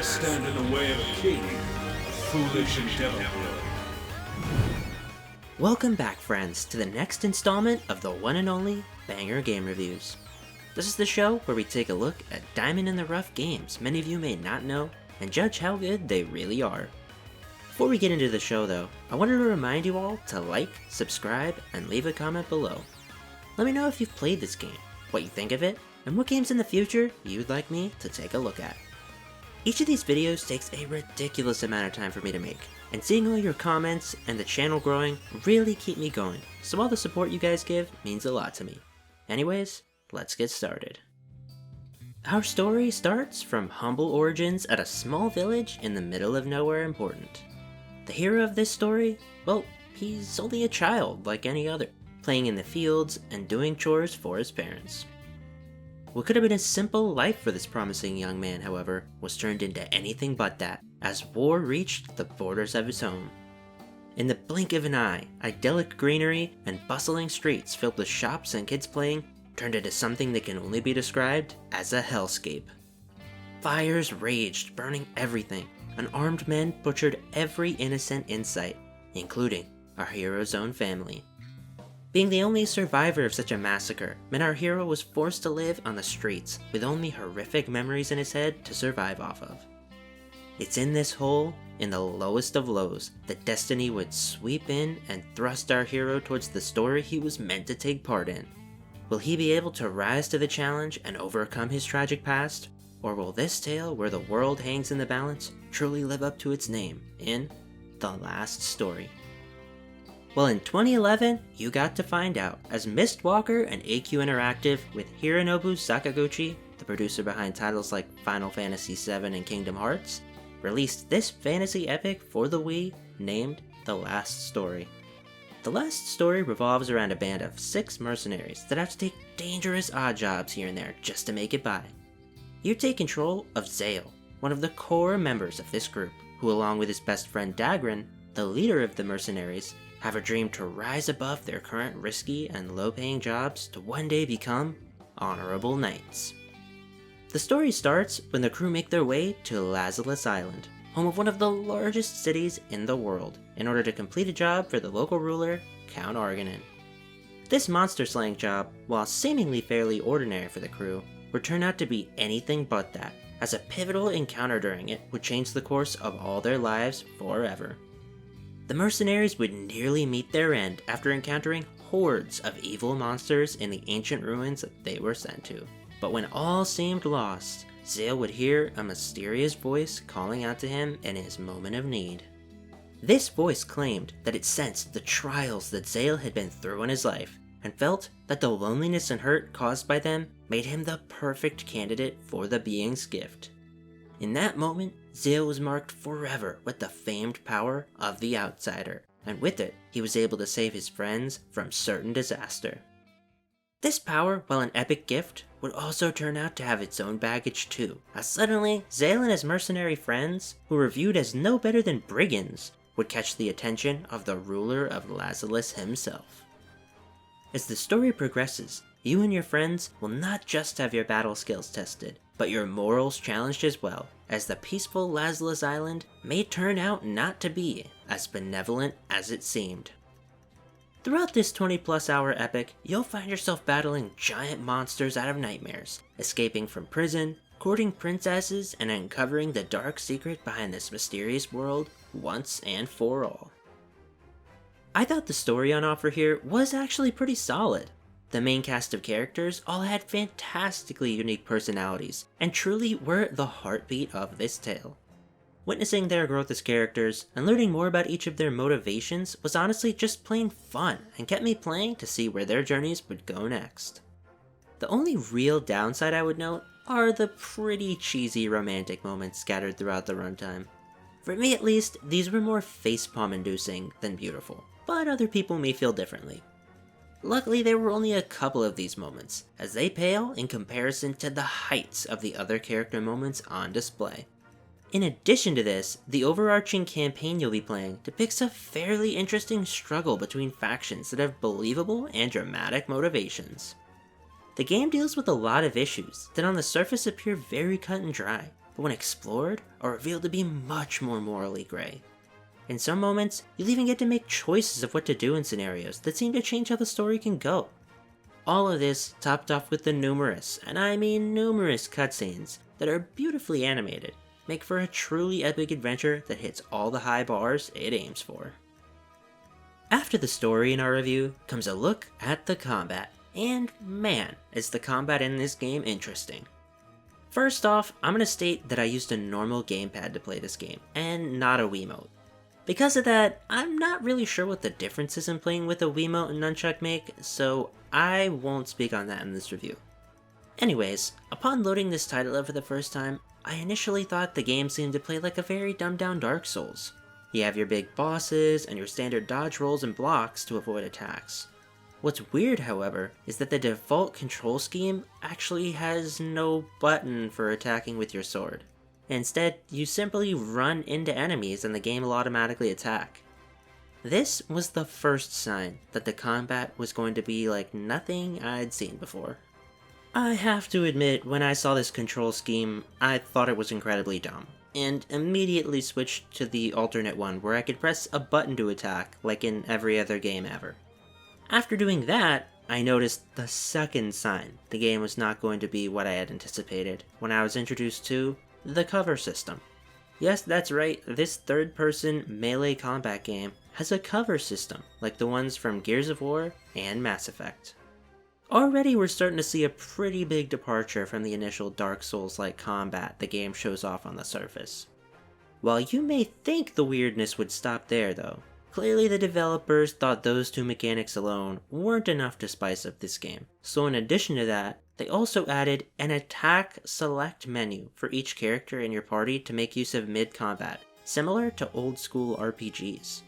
stand in the way of a king, foolish and devil. Welcome back, friends, to the next installment of the one and only Banger Game Reviews. This is the show where we take a look at diamond in the rough games many of you may not know and judge how good they really are. Before we get into the show though, I wanted to remind you all to like, subscribe, and leave a comment below. Let me know if you've played this game, what you think of it, and what games in the future you'd like me to take a look at. Each of these videos takes a ridiculous amount of time for me to make, and seeing all your comments and the channel growing really keep me going, so all the support you guys give means a lot to me. Anyways, let's get started. Our story starts from humble origins at a small village in the middle of nowhere important. The hero of this story, well, he's only a child like any other, playing in the fields and doing chores for his parents. What could have been a simple life for this promising young man, however, was turned into anything but that, as war reached the borders of his home. In the blink of an eye, idyllic greenery and bustling streets filled with shops and kids playing turned into something that can only be described as a hellscape. Fires raged, burning everything, and armed men butchered every innocent in sight, including our hero's own family. Being the only survivor of such a massacre meant our hero was forced to live on the streets with only horrific memories in his head to survive off of. It's in this hole, in the lowest of lows, that destiny would sweep in and thrust our hero towards the story he was meant to take part in. Will he be able to rise to the challenge and overcome his tragic past? Or will this tale, where the world hangs in the balance, truly live up to its name in The Last Story? Well, in 2011, you got to find out, as Mistwalker and AQ Interactive, with Hironobu Sakaguchi, the producer behind titles like Final Fantasy VII and Kingdom Hearts, released this fantasy epic for the Wii named The Last Story. The Last Story revolves around a band of 6 mercenaries that have to take dangerous odd jobs here and there just to make it by. You take control of Zael, one of the core members of this group, who along with his best friend Dagran, the leader of the mercenaries, have a dream to rise above their current risky and low-paying jobs to one day become honorable knights. The story starts when the crew make their way to Lazulus Island, home of one of the largest cities in the world, in order to complete a job for the local ruler, Count Arganin. This monster-slaying job, while seemingly fairly ordinary for the crew, would turn out to be anything but that, as a pivotal encounter during it would change the course of all their lives forever. The mercenaries would nearly meet their end after encountering hordes of evil monsters in the ancient ruins that they were sent to. But when all seemed lost, Zael would hear a mysterious voice calling out to him in his moment of need. This voice claimed that it sensed the trials that Zael had been through in his life, and felt that the loneliness and hurt caused by them made him the perfect candidate for the being's gift. In that moment, Zael was marked forever with the famed power of the Outsider, and with it, he was able to save his friends from certain disaster. This power, while an epic gift, would also turn out to have its own baggage too, as suddenly, Zael and his mercenary friends, who were viewed as no better than brigands, would catch the attention of the ruler of Lazulus himself. As the story progresses, you and your friends will not just have your battle skills tested, but your morals challenged as well, as the peaceful Lazulus Island may turn out not to be as benevolent as it seemed. Throughout this 20+ hour epic, you'll find yourself battling giant monsters out of nightmares, escaping from prison, courting princesses, and uncovering the dark secret behind this mysterious world once and for all. I thought the story on offer here was actually pretty solid. The main cast of characters all had fantastically unique personalities, and truly were the heartbeat of this tale. Witnessing their growth as characters, and learning more about each of their motivations was honestly just plain fun, and kept me playing to see where their journeys would go next. The only real downside I would note are the pretty cheesy romantic moments scattered throughout the runtime. For me at least, these were more facepalm inducing than beautiful, but other people may feel differently. Luckily, there were only a couple of these moments, as they pale in comparison to the heights of the other character moments on display. In addition to this, the overarching campaign you'll be playing depicts a fairly interesting struggle between factions that have believable and dramatic motivations. The game deals with a lot of issues that on the surface appear very cut and dry, but when explored, are revealed to be much more morally gray. In some moments, you'll even get to make choices of what to do in scenarios that seem to change how the story can go. All of this topped off with the numerous, and I mean numerous cutscenes that are beautifully animated, make for a truly epic adventure that hits all the high bars it aims for. After the story in our review comes a look at the combat, and man, is the combat in this game interesting. First off, I'm going to state that I used a normal gamepad to play this game, and not a Wiimote. Because of that, I'm not really sure what the differences in playing with a Wiimote and Nunchuck make, so I won't speak on that in this review. Anyways, upon loading this title up for the first time, I initially thought the game seemed to play like a very dumbed down Dark Souls. You have your big bosses and your standard dodge rolls and blocks to avoid attacks. What's weird, however, is that the default control scheme actually has no button for attacking with your sword. Instead, you simply run into enemies and the game will automatically attack. This was the first sign that the combat was going to be like nothing I'd seen before. I have to admit, when I saw this control scheme, I thought it was incredibly dumb, and immediately switched to the alternate one where I could press a button to attack like in every other game ever. After doing that, I noticed the second sign the game was not going to be what I had anticipated when I was introduced to the cover system. Yes, that's right, this third-person melee combat game has a cover system like the ones from Gears of War and Mass Effect. Already we're starting to see a pretty big departure from the initial Dark Souls-like combat the game shows off on the surface. While you may think the weirdness would stop there though, clearly the developers thought those two mechanics alone weren't enough to spice up this game, so in addition to that, they also added an attack select menu for each character in your party to make use of mid-combat, similar to old school RPGs.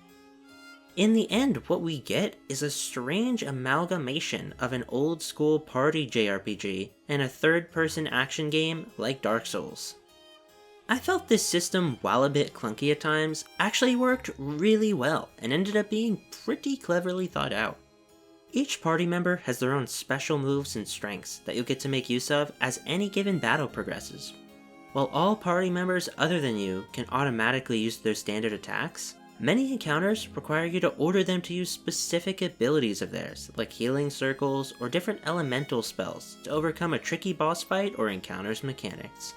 In the end, what we get is a strange amalgamation of an old school party JRPG and a third-person action game like Dark Souls. I felt this system, while a bit clunky at times, actually worked really well and ended up being pretty cleverly thought out. Each party member has their own special moves and strengths that you'll get to make use of as any given battle progresses. While all party members other than you can automatically use their standard attacks, many encounters require you to order them to use specific abilities of theirs, like healing circles or different elemental spells to overcome a tricky boss fight or encounter's mechanics.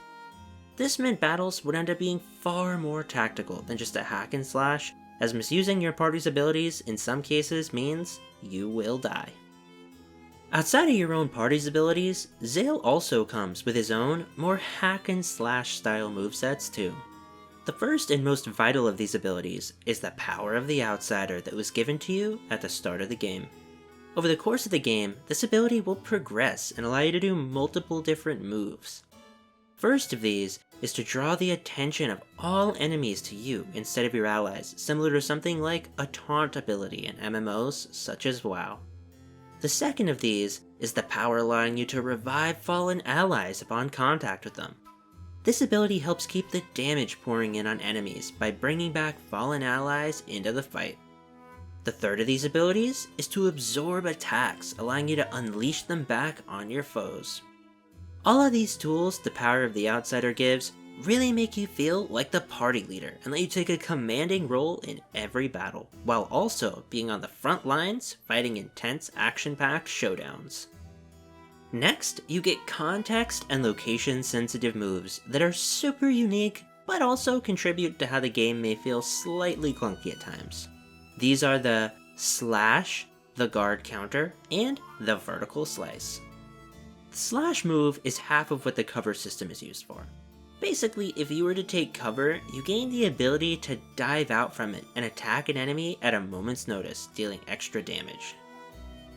This meant battles would end up being far more tactical than just a hack and slash, as misusing your party's abilities in some cases means you will die. Outside of your own party's abilities, Zael also comes with his own, more hack and slash style movesets too. The first and most vital of these abilities is the power of the outsider that was given to you at the start of the game. Over the course of the game, this ability will progress and allow you to do multiple different moves. First of these is to draw the attention of all enemies to you instead of your allies, similar to something like a taunt ability in MMOs such as WoW. The second of these is the power allowing you to revive fallen allies upon contact with them. This ability helps keep the damage pouring in on enemies by bringing back fallen allies into the fight. The third of these abilities is to absorb attacks, allowing you to unleash them back on your foes. All of these tools the power of the outsider gives really make you feel like the party leader and let you take a commanding role in every battle, while also being on the front lines fighting intense action-packed showdowns. Next, you get context and location sensitive moves that are super unique but also contribute to how the game may feel slightly clunky at times. These are the slash, the guard counter, and the vertical slice. The slash move is half of what the cover system is used for. Basically, if you were to take cover, you gain the ability to dive out from it and attack an enemy at a moment's notice, dealing extra damage.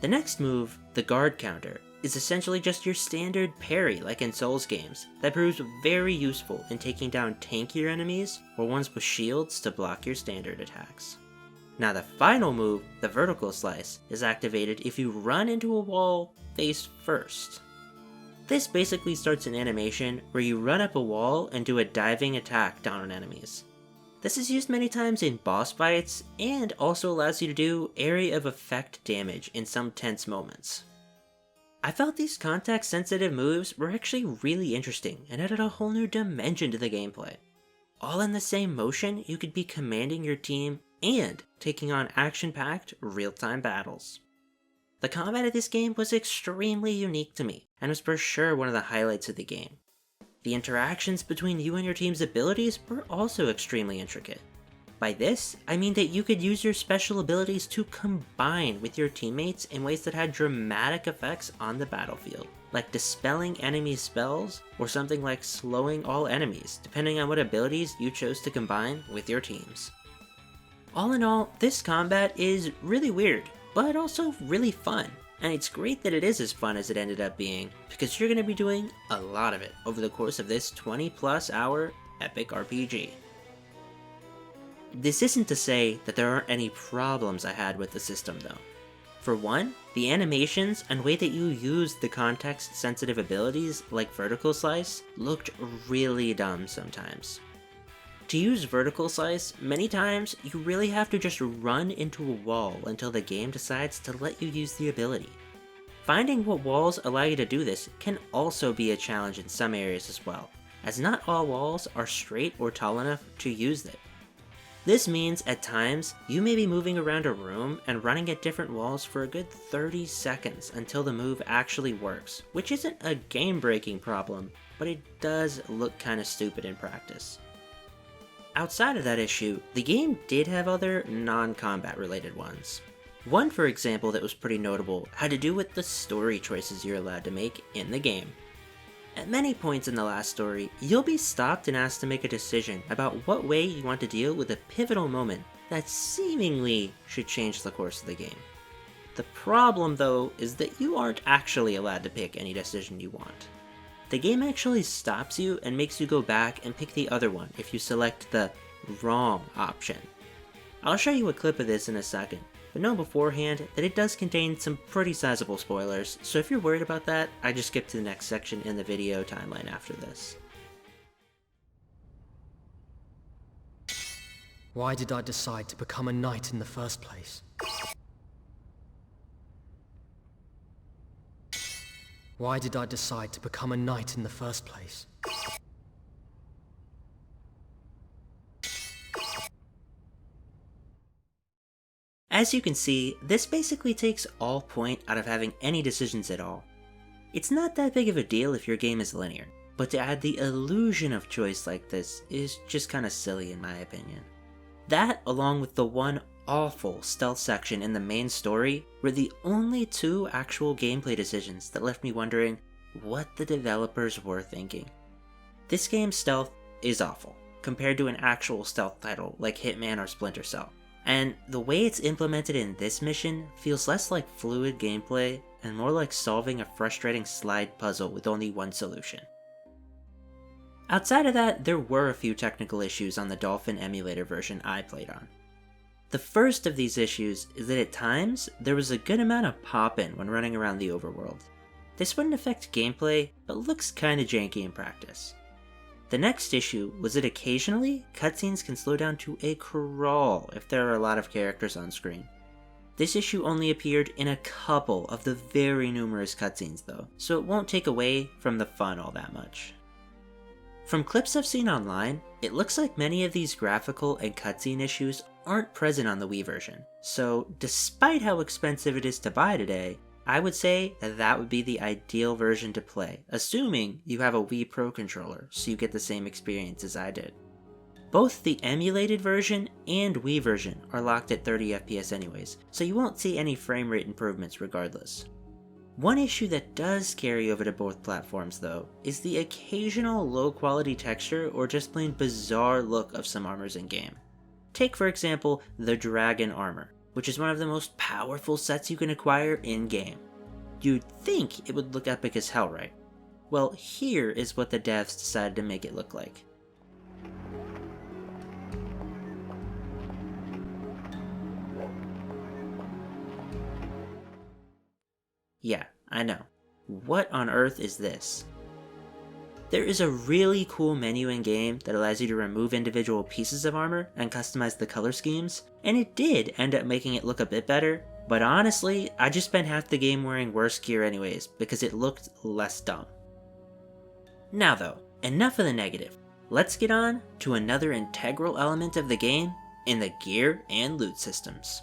The next move, the guard counter, is essentially just your standard parry like in Souls games that proves very useful in taking down tankier enemies or ones with shields to block your standard attacks. Now the final move, the vertical slice, is activated if you run into a wall face first. This basically starts an animation where you run up a wall and do a diving attack down on enemies. This is used many times in boss fights and also allows you to do area of effect damage in some tense moments. I felt these context-sensitive moves were actually really interesting and added a whole new dimension to the gameplay. All in the same motion, you could be commanding your team and taking on action-packed, real-time battles. The combat of this game was extremely unique to me, and was for sure one of the highlights of the game. The interactions between you and your team's abilities were also extremely intricate. By this, I mean that you could use your special abilities to combine with your teammates in ways that had dramatic effects on the battlefield, like dispelling enemy spells, or something like slowing all enemies, depending on what abilities you chose to combine with your teams. All in all, this combat is really weird, but also really fun, and it's great that it is as fun as it ended up being, because you're going to be doing a lot of it over the course of this 20+ hour epic RPG. This isn't to say that there aren't any problems I had with the system though. For one, the animations and way that you used the context-sensitive abilities like vertical slice looked really dumb sometimes. To use vertical slice, many times you really have to just run into a wall until the game decides to let you use the ability. Finding what walls allow you to do this can also be a challenge in some areas as well, as not all walls are straight or tall enough to use it. This means at times, you may be moving around a room and running at different walls for a good 30 seconds until the move actually works, which isn't a game-breaking problem, but it does look kinda stupid in practice. Outside of that issue, the game did have other non-combat related ones. One, for example, that was pretty notable had to do with the story choices you're allowed to make in the game. At many points in the last story, you'll be stopped and asked to make a decision about what way you want to deal with a pivotal moment that seemingly should change the course of the game. The problem, though, is that you aren't actually allowed to pick any decision you want. The game actually stops you and makes you go back and pick the other one if you select the wrong option. I'll show you a clip of this in a second, but know beforehand that it does contain some pretty sizable spoilers, so if you're worried about that, I just skip to the next section in the video timeline after this. Why did I decide to become a knight in the first place? Why did I decide to become a knight in the first place? As you can see, this basically takes all point out of having any decisions at all. It's not that big of a deal if your game is linear, but to add the illusion of choice like this is just kinda silly in my opinion. That, along with the one awful stealth section in the main story, were the only two actual gameplay decisions that left me wondering what the developers were thinking. This game's stealth is awful, compared to an actual stealth title like Hitman or Splinter Cell. And the way it's implemented in this mission feels less like fluid gameplay and more like solving a frustrating slide puzzle with only one solution. Outside of that, there were a few technical issues on the Dolphin emulator version I played on. The first of these issues is that at times, there was a good amount of pop-in when running around the overworld. This wouldn't affect gameplay, but looks kinda janky in practice. The next issue was that occasionally, cutscenes can slow down to a crawl if there are a lot of characters on screen. This issue only appeared in a couple of the very numerous cutscenes though, so it won't take away from the fun all that much. From clips I've seen online, it looks like many of these graphical and cutscene issues aren't present on the Wii version, so despite how expensive it is to buy today, I would say that would be the ideal version to play, assuming you have a Wii Pro controller so you get the same experience as I did. Both the emulated version and Wii version are locked at 30 FPS anyways, so you won't see any frame rate improvements regardless. One issue that does carry over to both platforms though, is the occasional low quality texture or just plain bizarre look of some armors in game. Take for example, the Dragon Armor, which is one of the most powerful sets you can acquire in-game. You'd think it would look epic as hell, right? Well, here is what the devs decided to make it look like. Yeah, I know. What on earth is this? There is a really cool menu in-game that allows you to remove individual pieces of armor and customize the color schemes, and it did end up making it look a bit better, But honestly, I just spent half the game wearing worse gear anyways, because it looked less dumb. Now though, enough of the negative. Let's get on to another integral element of the game in the gear and loot systems.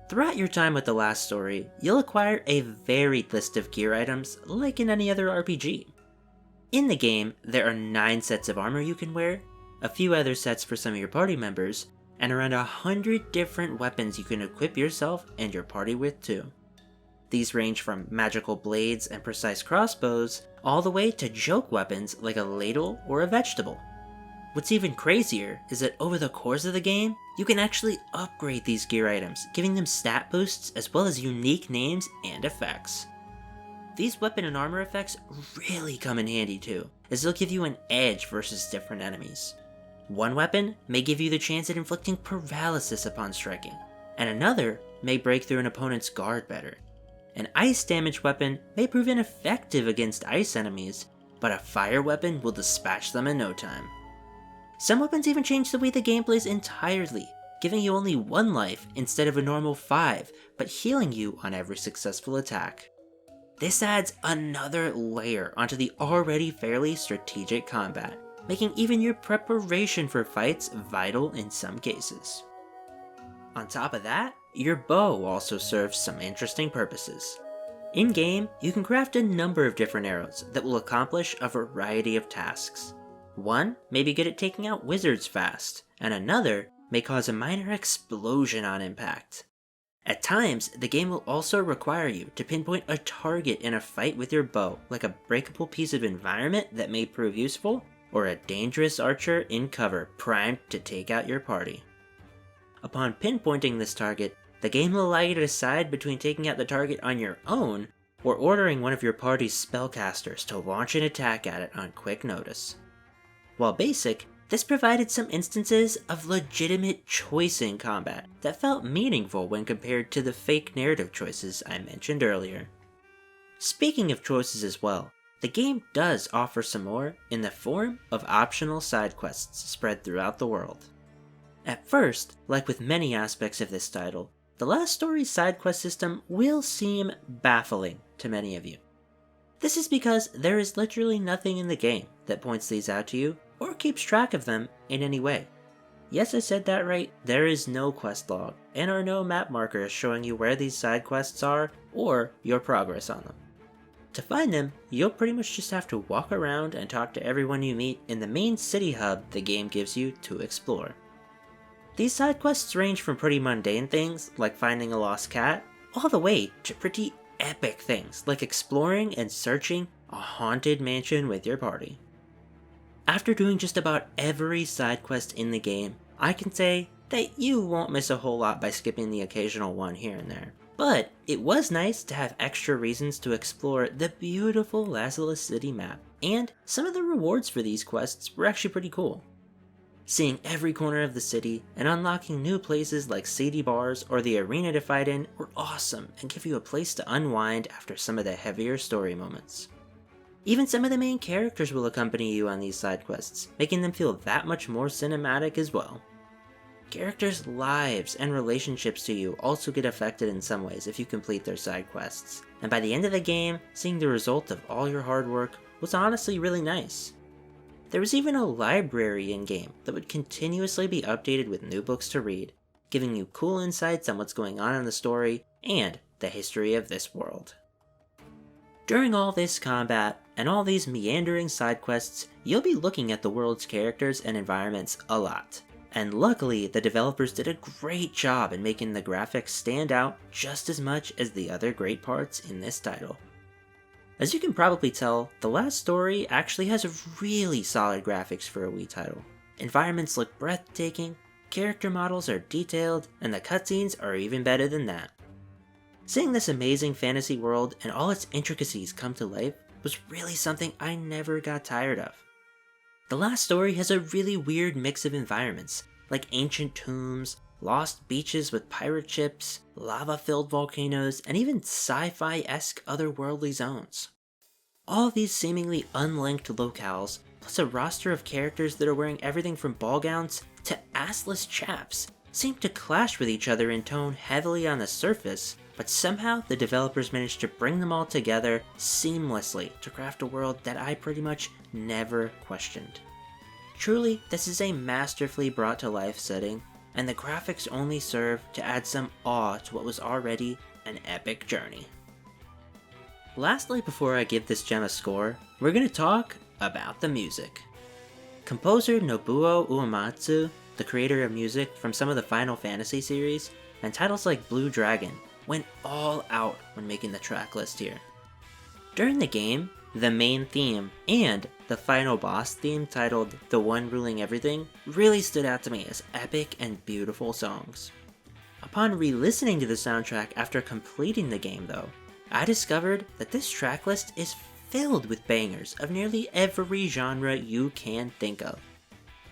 Throughout your time with the last story, you'll acquire a varied list of gear items like in any other RPG. In the game, there are 9 sets of armor you can wear, a few other sets for some of your party members, and around 100 different weapons you can equip yourself and your party with too. These range from magical blades and precise crossbows, all the way to joke weapons like a ladle or a vegetable. What's even crazier is that over the course of the game, you can actually upgrade these gear items, giving them stat boosts as well as unique names and effects. These weapon and armor effects really come in handy too, as they'll give you an edge versus different enemies. One weapon may give you the chance at inflicting paralysis upon striking, and another may break through an opponent's guard better. An ice damage weapon may prove ineffective against ice enemies, but a fire weapon will dispatch them in no time. Some weapons even change the way the game plays entirely, giving you only 1 life instead of a normal 5, but healing you on every successful attack. This adds another layer onto the already fairly strategic combat, making even your preparation for fights vital in some cases. On top of that, your bow also serves some interesting purposes. In-game, you can craft a number of different arrows that will accomplish a variety of tasks. One may be good at taking out wizards fast, and another may cause a minor explosion on impact. At times, the game will also require you to pinpoint a target in a fight with your bow, like a breakable piece of environment that may prove useful, or a dangerous archer in cover primed to take out your party. Upon pinpointing this target, the game will allow you to decide between taking out the target on your own, or ordering one of your party's spellcasters to launch an attack at it on quick notice. While basic, this provided some instances of legitimate choice in combat that felt meaningful when compared to the fake narrative choices I mentioned earlier. Speaking of choices as well, the game does offer some more in the form of optional side quests spread throughout the world. At first, like with many aspects of this title, the last story's side quest system will seem baffling to many of you. This is because there is literally nothing in the game that points these out to you or keeps track of them in any way. Yes, I said that right, there is no quest log, and are no map markers showing you where these side quests are or your progress on them. To find them, you'll pretty much just have to walk around and talk to everyone you meet in the main city hub the game gives you to explore. These side quests range from pretty mundane things, like finding a lost cat, all the way to pretty epic things, like exploring and searching a haunted mansion with your party. After doing just about every side quest in the game, I can say that you won't miss a whole lot by skipping the occasional one here and there. But it was nice to have extra reasons to explore the beautiful Lazarus City map, and some of the rewards for these quests were actually pretty cool. Seeing every corner of the city and unlocking new places like seedy bars or the arena to fight in were awesome and give you a place to unwind after some of the heavier story moments. Even some of the main characters will accompany you on these side quests, making them feel that much more cinematic as well. Characters' lives and relationships to you also get affected in some ways if you complete their side quests, and by the end of the game, seeing the result of all your hard work was honestly really nice. There was even a library in-game that would continuously be updated with new books to read, giving you cool insights on what's going on in the story and the history of this world. During all this combat and all these meandering side quests, you'll be looking at the world's characters and environments a lot. And luckily, the developers did a great job in making the graphics stand out just as much as the other great parts in this title. As you can probably tell, the last story actually has really solid graphics for a Wii title. Environments look breathtaking, character models are detailed, and the cutscenes are even better than that. Seeing this amazing fantasy world and all its intricacies come to life was really something I never got tired of. The last story has a really weird mix of environments, like ancient tombs, lost beaches with pirate ships, lava-filled volcanoes, and even sci-fi-esque otherworldly zones. All these seemingly unlinked locales, plus a roster of characters that are wearing everything from ball gowns to assless chaps, seemed to clash with each other in tone heavily on the surface, but somehow the developers managed to bring them all together seamlessly to craft a world that I pretty much never questioned. Truly, this is a masterfully brought to life setting, and the graphics only serve to add some awe to what was already an epic journey. Lastly, before I give this gem a score, we're going to talk about the music. Composer Nobuo Uematsu, the creator of music from some of the Final Fantasy series, and titles like Blue Dragon, went all out when making the track list here. During the game, the main theme and the final boss theme titled The One Ruling Everything really stood out to me as epic and beautiful songs. Upon re-listening to the soundtrack after completing the game though, I discovered that this track list is filled with bangers of nearly every genre you can think of.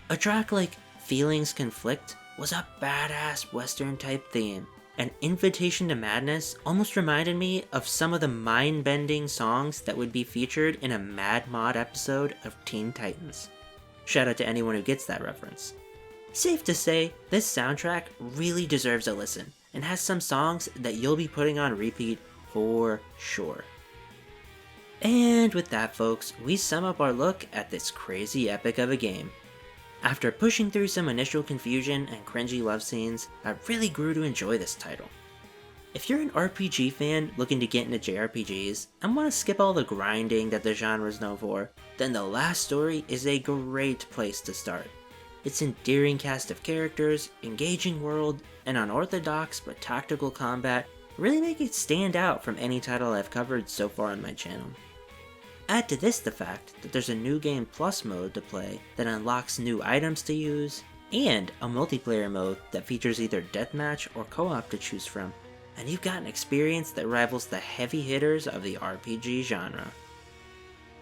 A track like Feelings Conflict was a badass western type theme. An Invitation to Madness almost reminded me of some of the mind-bending songs that would be featured in a Mad Mod episode of Teen Titans. Shout out to anyone who gets that reference. Safe to say, this soundtrack really deserves a listen, and has some songs that you'll be putting on repeat for sure. And with that folks, we sum up our look at this crazy epic of a game. After pushing through some initial confusion and cringy love scenes, I really grew to enjoy this title. If you're an RPG fan looking to get into JRPGs and want to skip all the grinding that the genre is known for, then The Last Story is a great place to start. Its endearing cast of characters, engaging world, and unorthodox but tactical combat really make it stand out from any title I've covered so far on my channel. Add to this the fact that there's a New Game Plus mode to play that unlocks new items to use, and a multiplayer mode that features either deathmatch or co-op to choose from, and you've got an experience that rivals the heavy hitters of the RPG genre.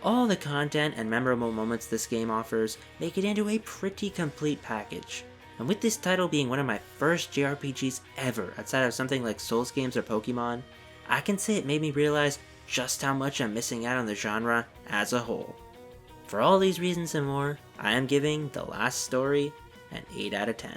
All the content and memorable moments this game offers make it into a pretty complete package, and with this title being one of my first JRPGs ever outside of something like Souls games or Pokemon, I can say it made me realize just how much I'm missing out on the genre as a whole. For all these reasons and more, I am giving The Last Story an 8 out of 10.